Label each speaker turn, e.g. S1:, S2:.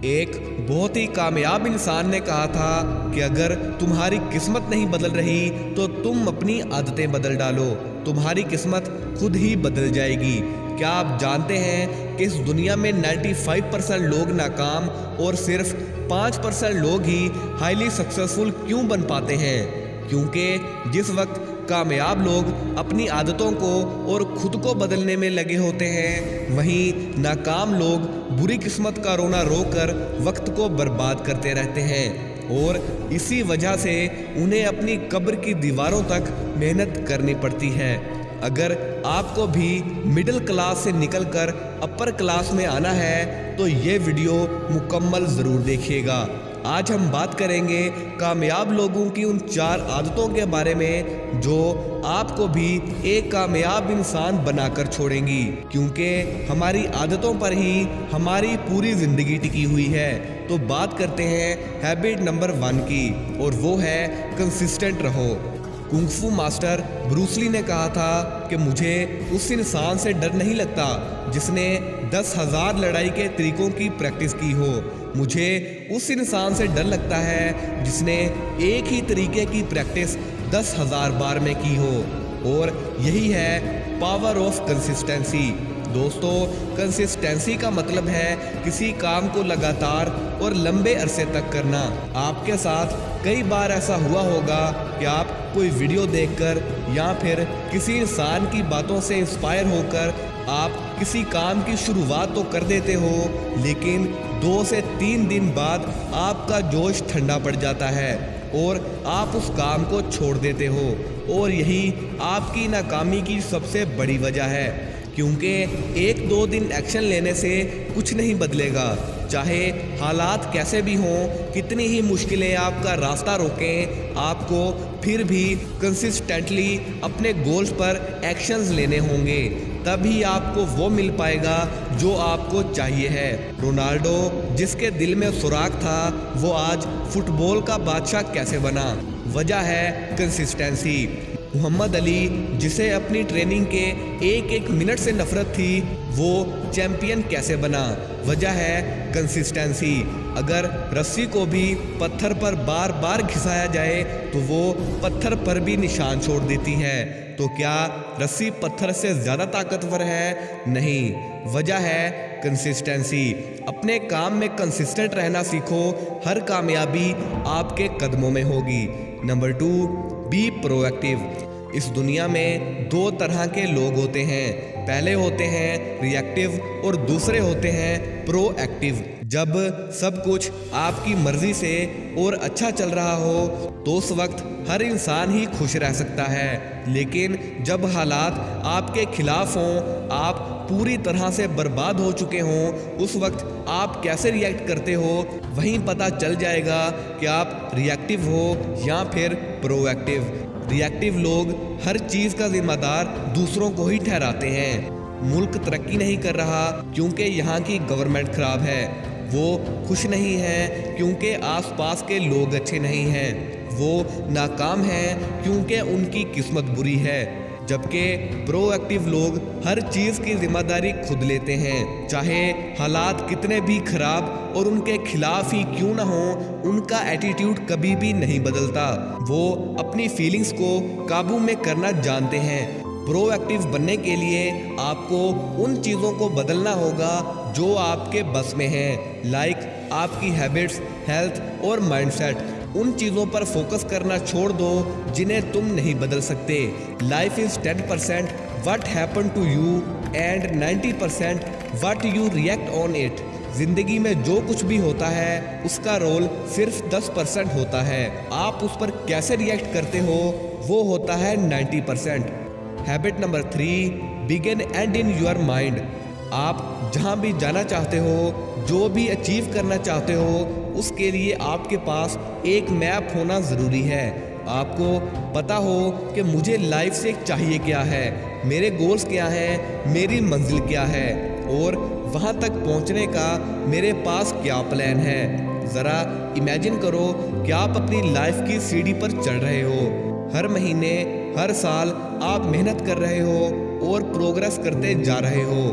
S1: ایک بہت ہی کامیاب انسان نے کہا تھا کہ اگر تمہاری قسمت نہیں بدل رہی تو تم اپنی عادتیں بدل ڈالو، تمہاری قسمت خود ہی بدل جائے گی۔ کیا آپ جانتے ہیں کہ اس دنیا میں 95% لوگ ناکام اور صرف 5% لوگ ہی ہائیلی سکسیسفل کیوں بن پاتے ہیں؟ کیونکہ جس وقت کامیاب لوگ اپنی عادتوں کو اور خود کو بدلنے میں لگے ہوتے ہیں، وہیں ناکام لوگ بری قسمت کا رونا رو کر وقت کو برباد کرتے رہتے ہیں، اور اسی وجہ سے انہیں اپنی قبر کی دیواروں تک محنت کرنی پڑتی ہے۔ اگر آپ کو بھی مڈل کلاس سے نکل کر اپر کلاس میں آنا ہے تو یہ ویڈیو مکمل ضرور دیکھیے گا۔ آج ہم بات کریں گے کامیاب لوگوں کی ان 4 عادتوں کے بارے میں جو آپ کو بھی ایک کامیاب انسان بنا کر چھوڑیں گی، کیونکہ ہماری عادتوں پر ہی ہماری پوری زندگی ٹکی ہوئی ہے۔ تو بات کرتے ہیں ہیبٹ نمبر 1 کی، اور وہ ہے کنسسٹنٹ رہو۔ کنگ فو ماسٹر بروس لی نے کہا تھا کہ مجھے اس انسان سے ڈر نہیں لگتا جس نے 10,000 لڑائی کے طریقوں کی پریکٹس کی ہو، مجھے اس انسان سے ڈر لگتا ہے جس نے ایک ہی طریقے کی پریکٹس 10,000 بار میں کی ہو۔ اور یہی ہے پاور آف کنسسٹنسی۔ دوستو، کنسسٹنسی کا مطلب ہے کسی کام کو لگاتار اور لمبے عرصے تک کرنا۔ آپ کے ساتھ کئی بار ایسا ہوا ہوگا کہ آپ کوئی ویڈیو دیکھ کر یا پھر کسی انسان کی باتوں سے انسپائر ہو کر آپ کسی کام کی شروعات تو کر دیتے ہو، لیکن 2 سے 3 دن بعد آپ کا جوش ٹھنڈا پڑ جاتا ہے اور آپ اس کام کو چھوڑ دیتے ہو، اور یہی آپ کی ناکامی کی سب سے بڑی وجہ ہے، کیونکہ 1-2 دن ایکشن لینے سے کچھ نہیں بدلے گا۔ چاہے حالات کیسے بھی ہوں، کتنی ہی مشکلیں آپ کا راستہ روکیں، آپ کو پھر بھی کنسسٹنٹلی اپنے گولز پر ایکشنز لینے ہوں گے، تبھی آپ کو وہ مل پائے گا جو آپ کو چاہیے ہے۔ رونالڈو جس کے دل میں سوراخ تھا، وہ آج فٹ بال کا بادشاہ کیسے بنا؟ وجہ ہے کنسسٹنسی۔ محمد علی جسے اپنی ٹریننگ کے ایک منٹ سے نفرت تھی، وہ چیمپئن کیسے بنا؟ وجہ ہے کنسسٹنسی۔ اگر رسی کو بھی پتھر پر بار بار گھسایا جائے تو وہ پتھر پر بھی نشان چھوڑ دیتی ہے، تو کیا رسی پتھر سے زیادہ طاقتور ہے؟ نہیں، وجہ ہے کنسسٹنسی۔ اپنے کام میں کنسسٹنٹ رہنا سیکھو، ہر کامیابی آپ کے قدموں میں ہوگی۔ Number 2، be proactive. اس دنیا میں 2 طرح کے لوگ ہوتے ہیں، پہلے ہوتے ہیں ری ایکٹیو اور دوسرے ہوتے ہیں پرو ایکٹیو۔ جب سب کچھ آپ کی مرضی سے اور اچھا چل رہا ہو تو اس وقت ہر انسان ہی خوش رہ سکتا ہے، لیکن جب حالات آپ کے خلاف ہوں، آپ پوری طرح سے برباد ہو چکے ہوں، اس وقت آپ کیسے ری ایکٹ کرتے ہو، وہیں پتہ چل جائے گا کہ آپ ری ایکٹیو ہو یا پھر پرو ایکٹیو۔ ری ایکٹیو لوگ ہر چیز کا ذمہ دار دوسروں کو ہی ٹھہراتے ہیں۔ ملک ترقی نہیں کر رہا کیونکہ یہاں کی گورنمنٹ خراب ہے، وہ خوش نہیں ہیں کیونکہ آس پاس کے لوگ اچھے نہیں ہیں، وہ ناکام ہیں کیونکہ ان کی قسمت بری ہے۔ جبکہ پرو ایکٹیو لوگ ہر چیز کی ذمہ داری خود لیتے ہیں، چاہے حالات کتنے بھی خراب اور ان کے خلاف ہی کیوں نہ ہوں، ان کا ایٹیٹیوڈ کبھی بھی نہیں بدلتا، وہ اپنی فیلنگز کو قابو میں کرنا جانتے ہیں۔ پرو ایکٹیو بننے کے لیے آپ کو ان چیزوں کو بدلنا ہوگا جو آپ کے بس میں ہیں، لائک آپ کی ہیبٹس، ہیلتھ اور مائنڈ سیٹ۔ ان چیزوں پر فوکس کرنا چھوڑ دو جنہیں تم نہیں بدل سکتے۔ Life is 10% what happened to you and 90% what you react on it۔ زندگی میں جو کچھ بھی ہوتا ہے اس کا رول صرف 10% ہوتا ہے، آپ اس پر کیسے ری ایکٹ کرتے ہو وہ ہوتا ہے 90%۔ Habit number 3، begin and in your mind. آپ جہاں بھی جانا چاہتے ہو، جو بھی اچیو کرنا چاہتے ہو، اس کے لیے آپ کے پاس ایک میپ ہونا ضروری ہے۔ آپ کو پتہ ہو کہ مجھے لائف سے چاہیے کیا ہے، میرے گولز کیا ہیں، میری منزل کیا ہے، اور وہاں تک پہنچنے کا میرے پاس کیا پلان ہے۔ ذرا امیجن کرو کہ آپ اپنی لائف کی سیڑھی پر چڑھ رہے ہو، ہر مہینے، ہر سال آپ محنت کر رہے ہو اور پروگرس کرتے جا رہے ہو،